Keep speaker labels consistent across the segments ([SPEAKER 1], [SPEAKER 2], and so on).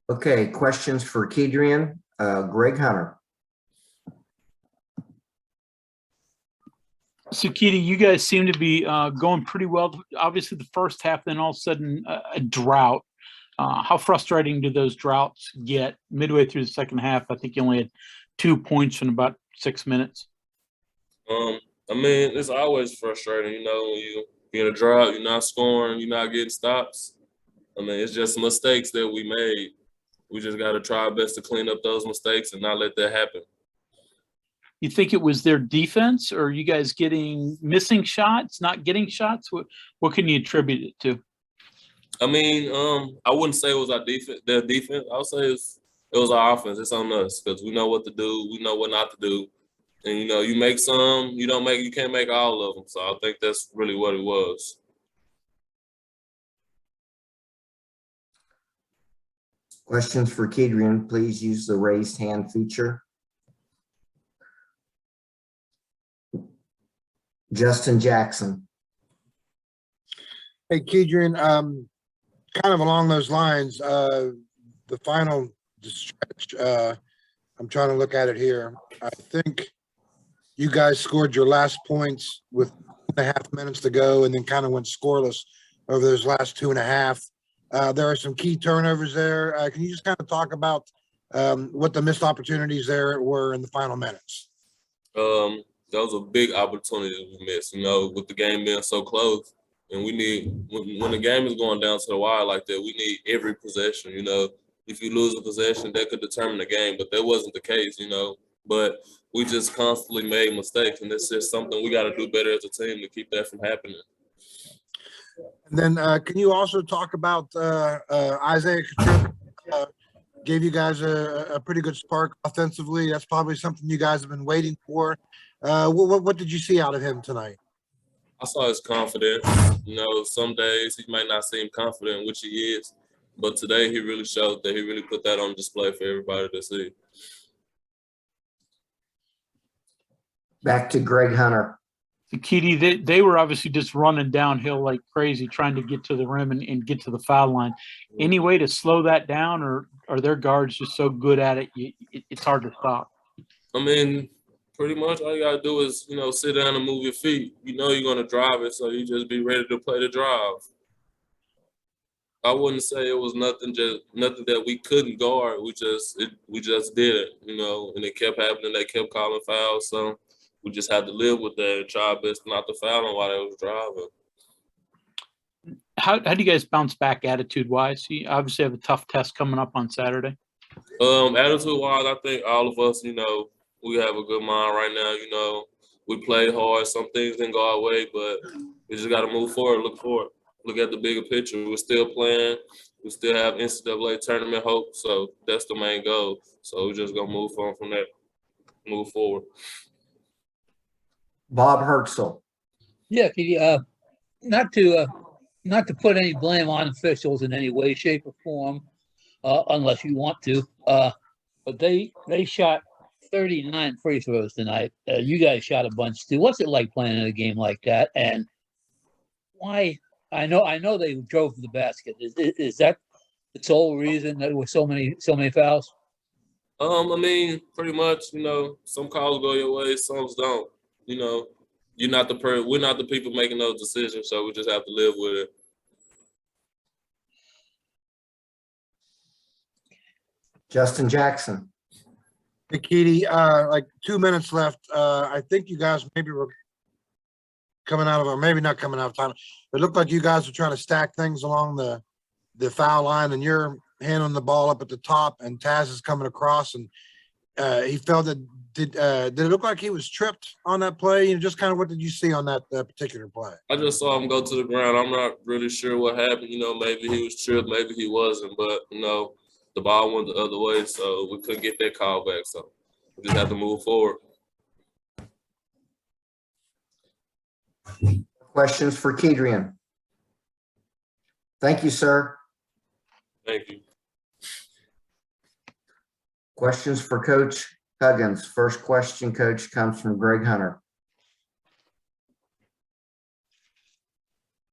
[SPEAKER 1] Okay, questions for Kedrian. Greg Hunter.
[SPEAKER 2] So, Keaty, you guys seem to be going pretty well. Obviously, the first half, then all of a sudden, a drought. How frustrating do those droughts get midway through the second half? I think you only had 2 points in about 6 minutes.
[SPEAKER 3] I mean, it's always frustrating, you know, when you get a drought, you're not scoring, you're not getting stops. I mean, it's just mistakes that we made. We just got to try our best to clean up those mistakes and not let that happen.
[SPEAKER 2] You think it was their defense, or are you guys getting missing shots, not getting shots? What can you attribute it to?
[SPEAKER 3] I mean, I wouldn't say it was our defense, their defense. I would say it was our offense. It's on us because we know what to do, we know what not to do. And, you know, you make some, you can't make all of them. So I think that's really what it was.
[SPEAKER 1] Questions for Kedrian, please use the raised hand feature. Justin Jackson.
[SPEAKER 4] Hey, Kedrian, kind of along those lines, the final stretch, I'm trying to look at it here. I think you guys scored your last points with 2.5 minutes to go and then kind of went scoreless over those last 2.5. There are some key turnovers there. Can you just kind of talk about what the missed opportunities there were in the final minutes?
[SPEAKER 3] That was a big opportunity we missed, you know, with the game being so close. And we need, when the game is going down to the wire like that, we need every possession, you know. If you lose a possession, that could determine the game, but that wasn't the case, you know. But we just constantly made mistakes, and it's just something we got to do better as a team to keep that from happening.
[SPEAKER 4] And then can you also talk about Isaiah Katrina, gave you guys a pretty good spark offensively. That's probably something you guys have been waiting for. What did you see out of him tonight?
[SPEAKER 3] I saw his confidence. You know, some days he might not seem confident, which he is. But today he really showed that he really put that on display for everybody to see.
[SPEAKER 1] Back to Greg Hunter.
[SPEAKER 2] Keaty, they were obviously just running downhill like crazy, trying to get to the rim and get to the foul line. Any way to slow that down, or are their guards just so good at it, it's hard to stop?
[SPEAKER 3] I mean, pretty much all you got to do is, you know, sit down and move your feet. You know you're going to drive it, so you just be ready to play the drive. I wouldn't say it was nothing that we couldn't guard. We just did it, you know, and it kept happening. They kept calling fouls, so we just had to live with that and try our best not to foul them while they was driving.
[SPEAKER 2] How do you guys bounce back attitude-wise? You obviously have a tough test coming up on Saturday.
[SPEAKER 3] Attitude-wise, I think all of us, you know, we have a good mind right now. You know, we played hard. Some things didn't go our way, but we just got to move forward, look forward. Look at the bigger picture. We're still playing. We still have NCAA tournament hope, so that's the main goal. So we're just gonna move on from that, move forward.
[SPEAKER 1] Bob Hertzel.
[SPEAKER 5] Yeah, not to put any blame on officials in any way, shape, or form, unless you want to. But they shot 39 free throws tonight. You guys shot a bunch too. What's it like playing in a game like that? And why? I know they drove to the basket. Is that the sole reason there were so many fouls?
[SPEAKER 3] I mean, pretty much, you know, some calls go your way, some don't. You know, we're not the people making those decisions, so we just have to live with it.
[SPEAKER 1] Justin Jackson.
[SPEAKER 4] Hey, Keaty, like 2 minutes left. I think you guys maybe were coming out of, or maybe not coming out of time. It looked like you guys were trying to stack things along the foul line, and you're handling the ball up at the top, and Taz is coming across, and he felt that. Did it look like he was tripped on that play? You know, just kind of what did you see on that particular play?
[SPEAKER 3] I just saw him go to the ground. I'm not really sure what happened. You know, maybe he was tripped, maybe he wasn't, but you know, the ball went the other way, so we couldn't get that call back. So we just have to move forward.
[SPEAKER 1] Questions for Kedrian. Thank you, sir.
[SPEAKER 3] Thank you.
[SPEAKER 1] Questions for Coach Huggins. First question, Coach, comes from Greg Hunter.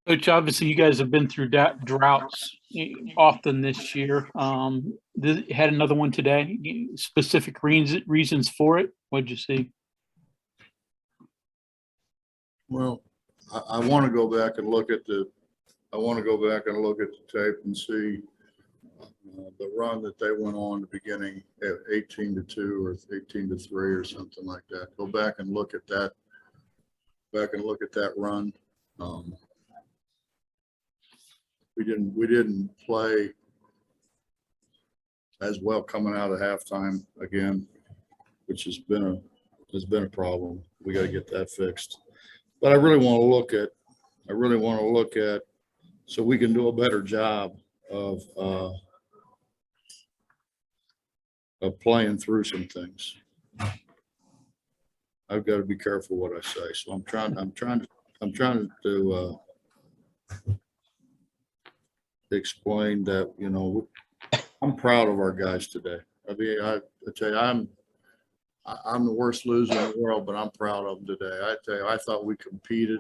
[SPEAKER 2] Coach, obviously you guys have been through droughts often this year. had another one today. Specific reasons for it? What'd you see?
[SPEAKER 6] Well, I want to go back and look at the tape and see the run that they went on the beginning at 18-2 or 18-3 or something like that. Go back and look at that. Run. We didn't play as well coming out of halftime again, which has been a problem. We got to get that fixed. But I really want to look at so we can do a better job of playing through some things. I've got to be careful what I say. So I'm trying to explain that, you know, I'm proud of our guys today. I mean, I tell you, I'm the worst loser in the world, but I'm proud of them today. I tell you, I thought we competed.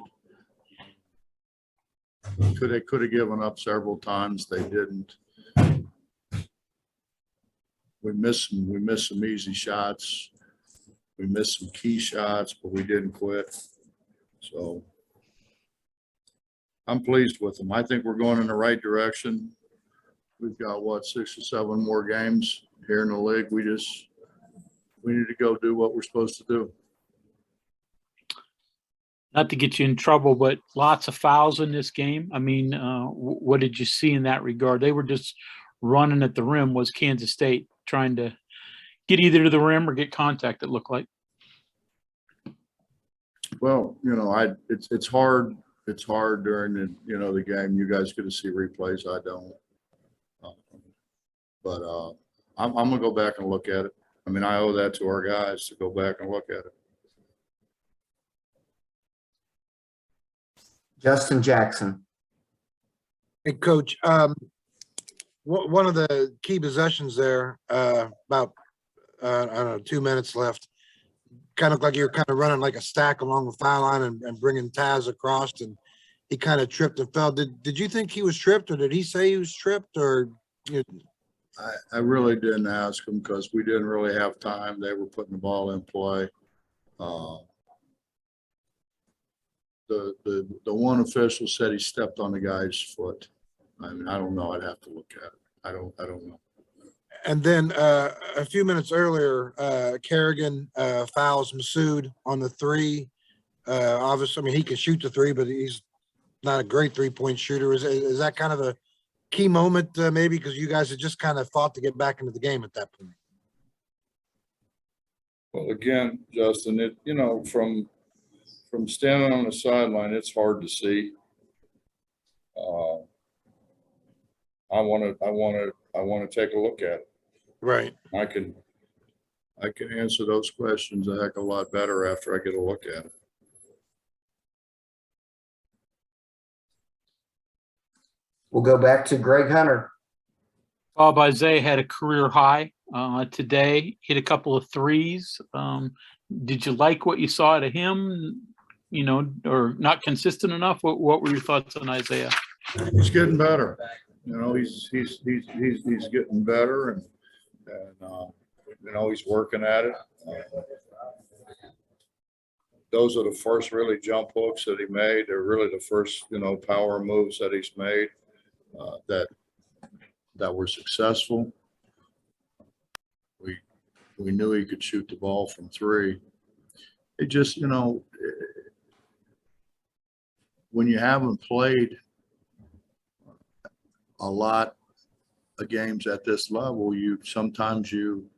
[SPEAKER 6] Could have given up several times. They didn't. We missed some easy shots. We missed some key shots, but we didn't quit. So I'm pleased with them. I think we're going in the right direction. We've got, what, 6 or 7 more games here in the league. We need to go do what we're supposed to do.
[SPEAKER 2] Not to get you in trouble, but lots of fouls in this game. I mean, what did you see in that regard? They were just running at the rim. Was Kansas State trying to get either to the rim or get contact, it looked like?
[SPEAKER 6] Well, you know, it's hard. It's hard during the game. You guys get to see replays. I don't. But I'm gonna go back and look at it. I mean, I owe that to our guys to go back and look at it.
[SPEAKER 1] Justin Jackson.
[SPEAKER 4] Hey, Coach, one of the key possessions there, about, I don't know, 2 minutes left, kind of like you're kind of running like a stack along the foul line and bringing Taz across, and he kind of tripped and fell. Did you think he was tripped, or did he say he was tripped, or you know?
[SPEAKER 6] I really didn't ask him because we didn't really have time. They were putting the ball in play. The one official said he stepped on the guy's foot. I mean, I don't know. I'd have to look at it. I don't know.
[SPEAKER 4] And then a few minutes earlier, Kerrigan fouls Masood on the 3. Obviously, I mean, he can shoot the 3, but he's not a great 3-point shooter. Is that kind of a key moment maybe because you guys had just kind of fought to get back into the game at that point?
[SPEAKER 6] Well, again, Justin, from standing on the sideline, it's hard to see. I want to take a look at it.
[SPEAKER 4] Right.
[SPEAKER 6] I can answer those questions a heck of a lot better after I get a look at it.
[SPEAKER 1] We'll go back to Greg Hunter.
[SPEAKER 2] Bob, Isaiah had a career high today, hit a couple of threes. Did you like what you saw out of him, or not consistent enough? What were your thoughts on Isaiah?
[SPEAKER 6] He's getting better. He's getting better, and he's working at it. Those are the first really jump hooks that he made. They're really the first, power moves that he's made that were successful. We knew he could shoot the ball from 3. It just, when you haven't played a lot of games at this level, sometimes you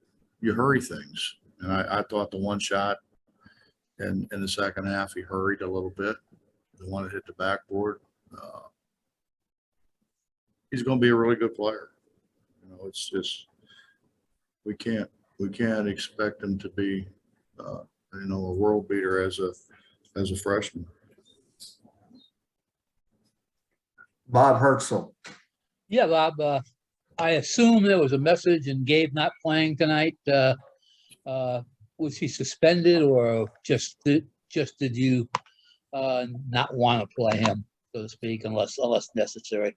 [SPEAKER 6] hurry things. And I thought the one shot in the second half, he hurried a little bit. The one that hit the backboard. He's going to be a really good player. It's just we can't expect him to be a world beater as a freshman.
[SPEAKER 1] Bob Hertzel.
[SPEAKER 5] Yeah, Bob, I assume there was a message in Gabe not playing tonight. Was he suspended, or just did you not want to play him, so to speak, unless necessary?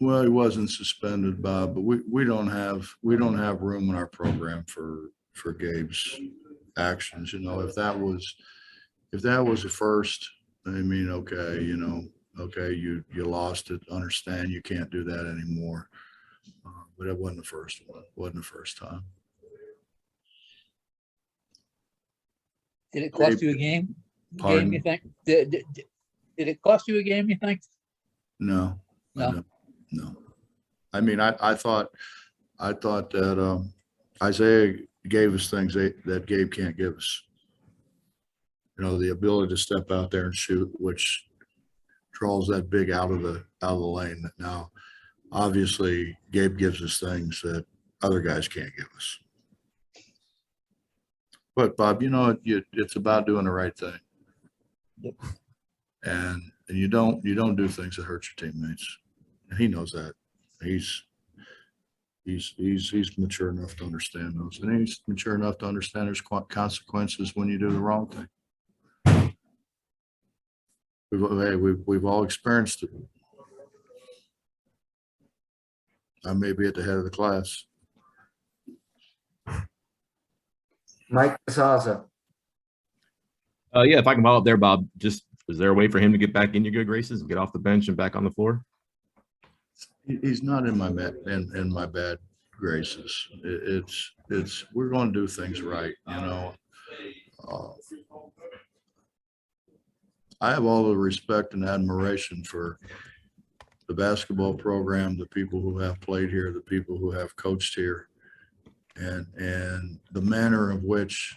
[SPEAKER 6] Well, he wasn't suspended, Bob, but we don't have room in our program for Gabe's actions. You know, if that was the first, I mean, okay, you know, okay, you lost it. Understand you can't do that anymore. But it wasn't the first one. It wasn't the first time.
[SPEAKER 5] Did it cost you a game?
[SPEAKER 6] Pardon?
[SPEAKER 5] You think? Did it cost you a game, you think?
[SPEAKER 6] No. I
[SPEAKER 5] No.
[SPEAKER 6] don't. No. I mean, I thought that Isaiah gave us things that Gabe can't give us. You know, the ability to step out there and shoot, which draws that big out of the lane. That now, obviously, Gabe gives us things that other guys can't give us. But Bob, you know, it's about doing the right thing.
[SPEAKER 5] Yep.
[SPEAKER 6] And you don't do things that hurt your teammates. And he knows that. He's mature enough to understand those, and he's mature enough to understand there's consequences when you do the wrong thing. We've all experienced it. I may be at the head of the class.
[SPEAKER 1] Mike Casazza.
[SPEAKER 7] Yeah, if I can follow up there, Bob, just is there a way for him to get back in your good graces and get off the bench and back on the floor?
[SPEAKER 6] He's not in my bad graces. It's we're going to do things right, you know. I have all the respect and admiration for the basketball program, the people who have played here, the people who have coached here, and the manner of which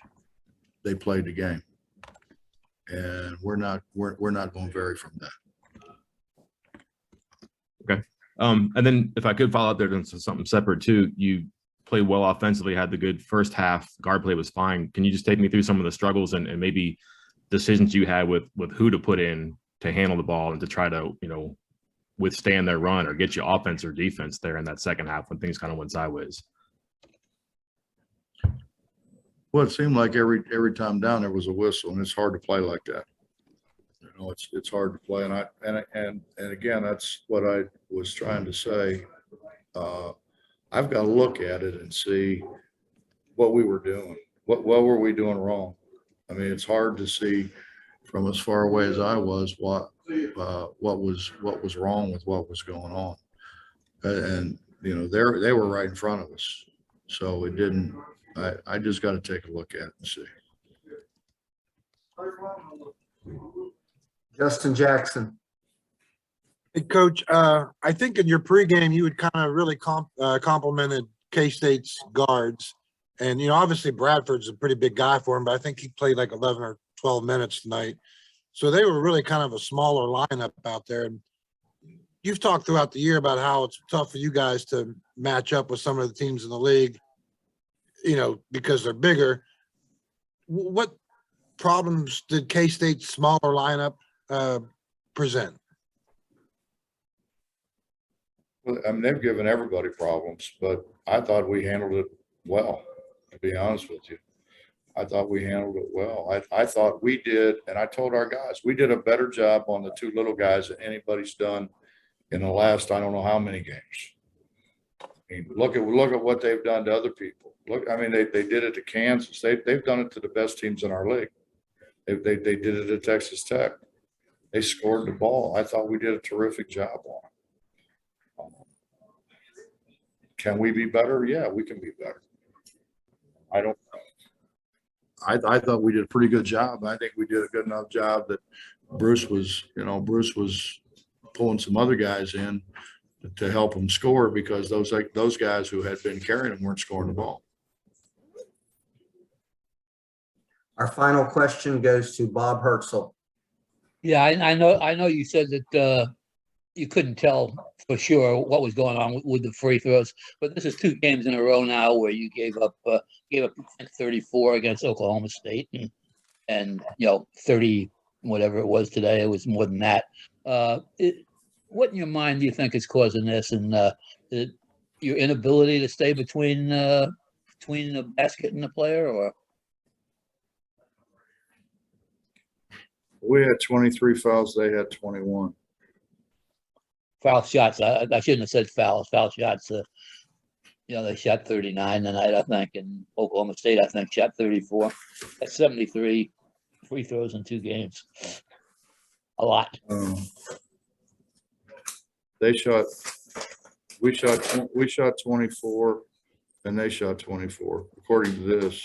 [SPEAKER 6] they played the game. And we're not going to vary from that.
[SPEAKER 7] Okay. And then if I could follow up there to something separate too, you played well offensively, had the good first half, guard play was fine. Can you just take me through some of the struggles and maybe decisions you had with who to put in to handle the ball and to try to, you know, withstand their run or get you offense or defense there in that second half when things kind of went sideways?
[SPEAKER 6] Well, it seemed like every time down there was a whistle, and it's hard to play like that. You know, it's hard to play, and again, that's what I was trying to say. I've got to look at it and see what we were doing. What were we doing wrong? I mean, it's hard to see from as far away as I was what was wrong with what was going on, and you know, they were right in front of us, so it didn't. I just got to take a look at it and see.
[SPEAKER 1] Justin Jackson.
[SPEAKER 4] Hey, Coach, I think in your pregame, you had kind of really complimented K-State's guards. And, you know, obviously Bradford's a pretty big guy for him, but I think he played like 11 or 12 minutes tonight. So they were really kind of a smaller lineup out there. And you've talked throughout the year about how it's tough for you guys to match up with some of the teams in the league, you know, because they're bigger. What problems did K-State's smaller lineup present?
[SPEAKER 6] Well, I mean, they've given everybody problems, but I thought we handled it well, to be honest with you. I thought we handled it well. I thought we did, and I told our guys, we did a better job on the two little guys than anybody's done in the last, I don't know how many games. I mean, look at what they've done to other people. Look, I mean, they did it to Kansas. They've done it to the best teams in our league. They did it at Texas Tech. They scored the ball. I thought we did a terrific job on it. Can we be better? Yeah, we can be better. I thought we did a pretty good job. I think we did a good enough job that Bruce was pulling some other guys in to help him score, because those guys who had been carrying him weren't scoring the ball.
[SPEAKER 1] Our final question goes to Bob Herzl.
[SPEAKER 5] Yeah, I know you said that you couldn't tell for sure what was going on with the free throws, but this is 2 games in a row now where you gave up 34 against Oklahoma State and you know, 30 whatever it was today. It was more than that. What in your mind do you think is causing this, and your inability to stay between the basket and the player, or?
[SPEAKER 6] We had 23 fouls. They had 21.
[SPEAKER 5] foul shots. I shouldn't have said fouls. Foul shots. You know, they shot 39 tonight, I think, and Oklahoma State, I think, shot 34. That's 73 free throws in 2 games. A lot.
[SPEAKER 6] We shot 24 and they shot 24, according to this.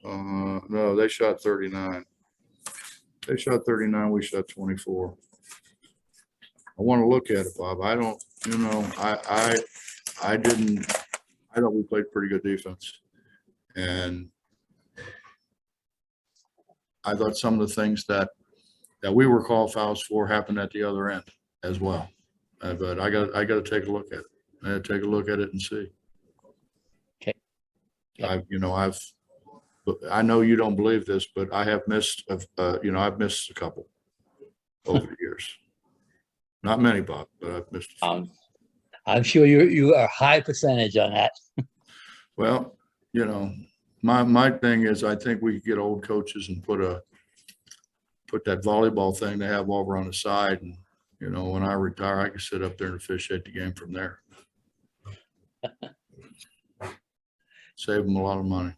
[SPEAKER 6] No, they shot 39. They shot 39, we shot 24. I want to look at it, Bob. I don't, you know, I thought we played pretty good defense. And I thought some of the things that we were called fouls for happened at the other end as well. But I got to take a look at it. I got to take a look at it and see.
[SPEAKER 5] Okay. Yeah.
[SPEAKER 6] I know you don't believe this, but I have missed, I've missed a couple over the years. Not many, Bob, but I've missed a few.
[SPEAKER 5] I'm sure you are a high percentage on that.
[SPEAKER 6] Well, you know, my thing is I think we could get old coaches and put that volleyball thing they have over on the side. And, you know, when I retire, I can sit up there and officiate the game from there. Save them a lot of money.